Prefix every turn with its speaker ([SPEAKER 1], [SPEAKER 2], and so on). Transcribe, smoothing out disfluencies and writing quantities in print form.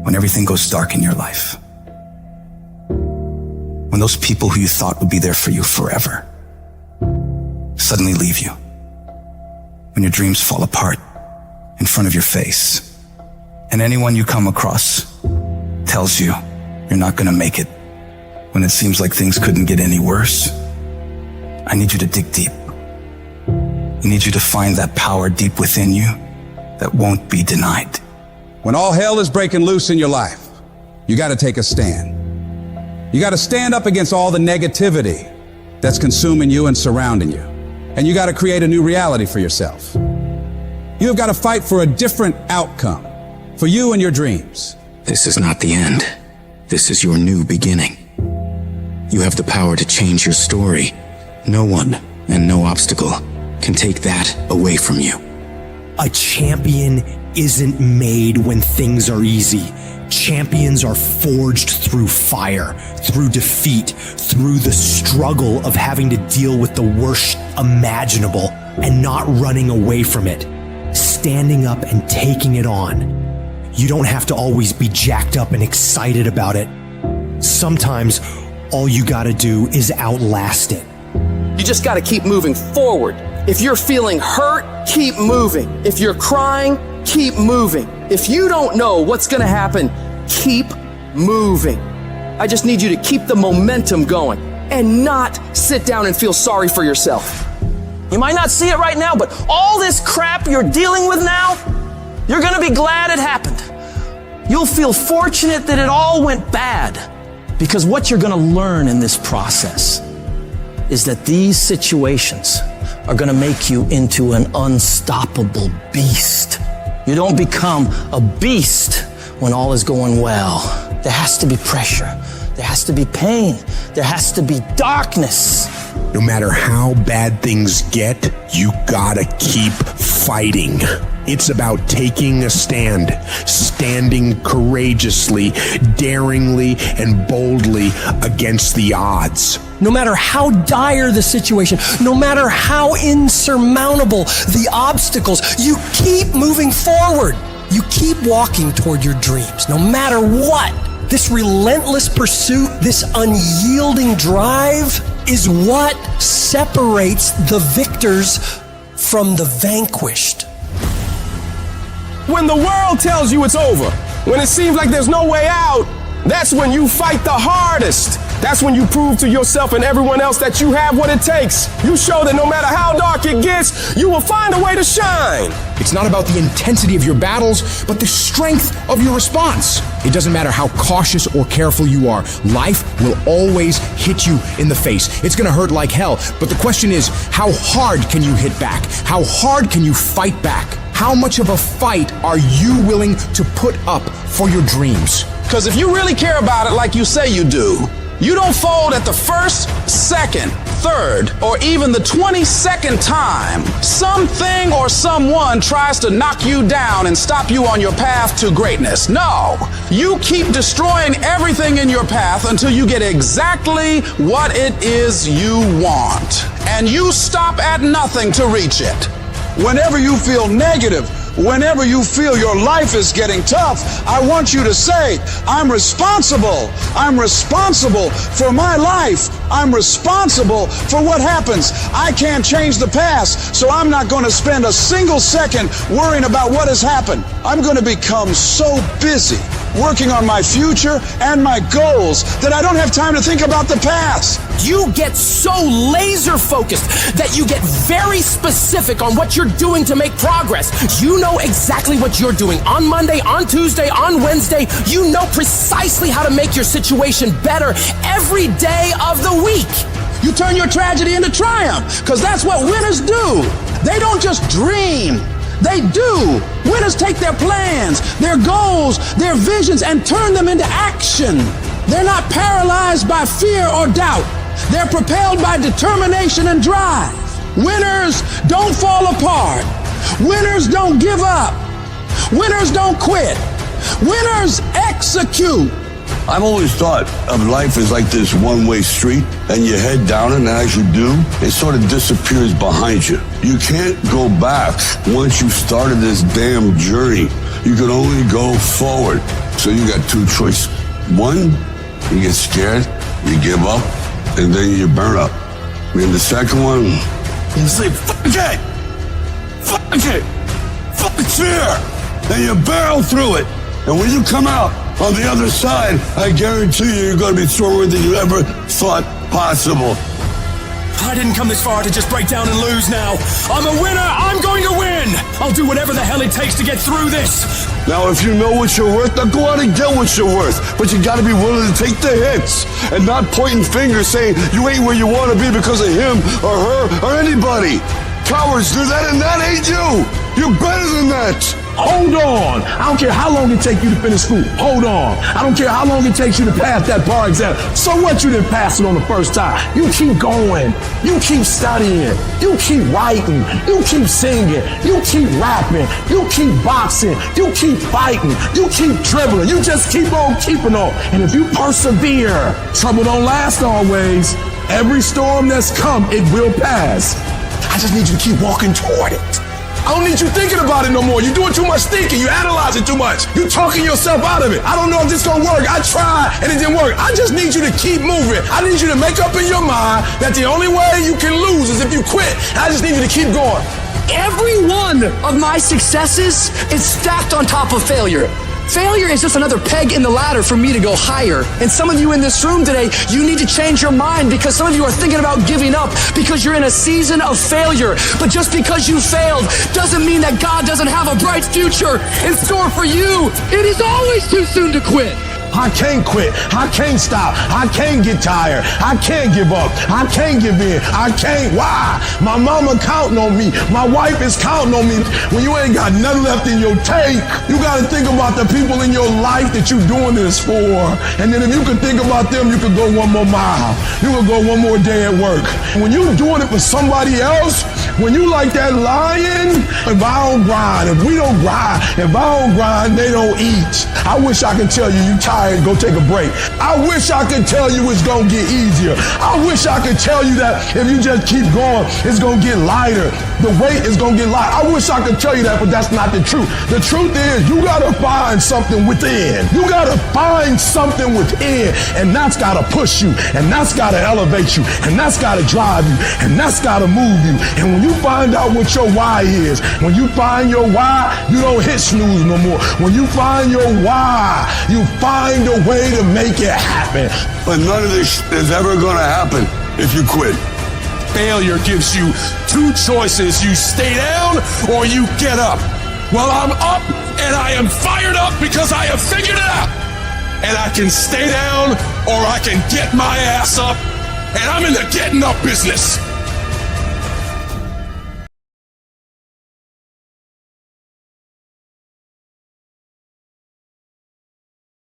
[SPEAKER 1] when everything goes dark in your life. When those people who you thought would be there for you forever suddenly leave you. When your dreams fall apart in front of your face. And anyone you come across tells you you're not gonna make it when it seems like things couldn't get any worse. I need you to dig deep. I need you to find that power deep within you that won't be denied.
[SPEAKER 2] When all hell is breaking loose in your life, you gotta take a stand. You gotta stand up against all the negativity that's consuming you and surrounding you. And you gotta create a new reality for yourself. You have gotta fight for a different outcome for you and your dreams.
[SPEAKER 3] This is not the end. This is your new beginning. You have the power to change your story. No one and no obstacle can take that away from you.
[SPEAKER 4] A champion isn't made when things are easy. Champions are forged through fire, through defeat, through the struggle of having to deal with the worst imaginable and not running away from it, standing up and taking it on. You don't have to always be jacked up and excited about it. Sometimes all you gotta do is outlast it.
[SPEAKER 5] You just gotta keep moving forward. If you're feeling hurt, keep moving. If you're crying, keep moving. If you don't know what's gonna happen, keep moving. I just need you to keep the momentum going and not sit down and feel sorry for yourself. You might not see it right now, but all this crap you're dealing with now, you're gonna be glad it happened. You'll feel fortunate that it all went bad, because what you're gonna learn in this process is that these situations are gonna make you into an unstoppable beast. You don't become a beast when all is going well. There has to be pressure. There has to be pain. There has to be darkness.
[SPEAKER 6] No matter how bad things get, you gotta keep fighting. It's about taking a stand, standing courageously, daringly, and boldly against the odds.
[SPEAKER 4] No matter how dire the situation, no matter how insurmountable the obstacles, you keep moving forward. You keep walking toward your dreams, no matter what. This relentless pursuit, this unyielding drive is what separates the victors from the vanquished.
[SPEAKER 7] When the world tells you it's over, when it seems like there's no way out, that's when you fight the hardest. That's when you prove to yourself and everyone else that you have what it takes. You show that no matter how dark it gets, you will find a way to shine.
[SPEAKER 6] It's not about the intensity of your battles, but the strength of your response. It doesn't matter how cautious or careful you are. Life will always hit you in the face. It's gonna hurt like hell, but the question is, how hard can you hit back? How hard can you fight back? How much of a fight are you willing to put up for your dreams?
[SPEAKER 2] Because if you really care about it like you say you do, you don't fold at the first, second, third, or even the 22nd time something or someone tries to knock you down and stop you on your path to greatness. No, you keep destroying everything in your path until you get exactly what it is you want. And you stop at nothing to reach it. Whenever you feel negative, whenever you feel your life is getting tough, I want you to say, I'm responsible. I'm responsible for my life. I'm responsible for what happens. I can't change the past, so I'm not going to spend a single second worrying about what has happened. I'm going to become so busy working on my future and my goals that I don't have time to think about the past.
[SPEAKER 5] You get so laser focused that you get very specific on what you're doing to make progress. You know exactly what you're doing on Monday, on Tuesday, on Wednesday. You know precisely how to make your situation better every day of the week.
[SPEAKER 2] You turn your tragedy into triumph, because that's what winners do. They don't just dream. They do. Winners take their plans, their goals, their visions, and turn them into action. They're not paralyzed by fear or doubt. They're propelled by determination and drive. Winners don't fall apart. Winners don't give up. Winners don't quit. Winners execute.
[SPEAKER 8] I've always thought of life as like this one-way street, and you head down it, and as you do, it sort of disappears behind you. You can't go back once you started this damn journey. You can only go forward. So you got two choices. One, you get scared, you give up, and then you burn up. And the second one, you say, fuck it! Fuck it! Fuck fear! And you barrel through it. And when you come out on the other side, I guarantee you're going to be stronger than you ever thought possible.
[SPEAKER 4] I didn't come this far to just break down and lose now. I'm a winner. I'm going to win. I'll do whatever the hell it takes to get through this.
[SPEAKER 8] Now, if you know what you're worth, now go out and get what you're worth. But you got to be willing to take the hits and not pointing fingers saying you ain't where you want to be because of him or her or anybody. Cowards do that, and that ain't you. You're better than that.
[SPEAKER 7] Hold on. I don't care how long it takes you to finish school. Hold on. I don't care how long it takes you to pass that bar exam. So what, you didn't pass it on the first time? You keep going. You keep studying. You keep writing. You keep singing. You keep rapping. You keep boxing. You keep fighting. You keep dribbling. You just keep on keeping on. And if you persevere, trouble don't last always. Every storm that's come, it will pass. I just need you to keep walking toward it. I don't need you thinking about it no more. You're doing too much thinking. You analyzing too much. You're talking yourself out of it. I don't know if this is going to work. I tried and it didn't work. I just need you to keep moving. I need you to make up in your mind that the only way you can lose is if you quit. I just need you to keep going.
[SPEAKER 5] Every one of my successes is stacked on top of failure. Failure is just another peg in the ladder for me to go higher. And some of you in this room today, you need to change your mind because some of you are thinking about giving up because you're in a season of failure. But just because you failed doesn't mean that God doesn't have a bright future in store for you. It is always too soon to quit.
[SPEAKER 7] I can't quit. I can't stop. I can't get tired. I can't give up. I can't give in. I can't. Why? My mama counting on me. My wife is counting on me. When you ain't got nothing left in your tank, you got to think about the people in your life that you're doing this for. And then if you could think about them, you could go one more mile. You could go one more day at work. When you're doing it for somebody else, when you like that lion, if I don't grind, if we don't grind, if I don't grind, they don't eat. I wish I could tell you tired, go take a break. I wish I could tell you it's gonna get easier. I wish I could tell you that if you just keep going, it's gonna get lighter. The weight is gonna get light. I wish I could tell you that, but that's not the truth. The truth is you gotta find something within. You gotta find something within, and that's gotta push you, and that's gotta elevate you, and that's gotta drive you, and that's gotta move you. And when you find out what your why is, when you find your why, you don't hit snooze no more. When you find your why, you find a way to make it happen.
[SPEAKER 8] But none of this is ever gonna happen if you quit.
[SPEAKER 7] Failure gives you two choices. You stay down or you get up. Well, I'm up and I am fired up because I have figured it out. And I can stay down or I can get my ass up. And I'm in the getting up business.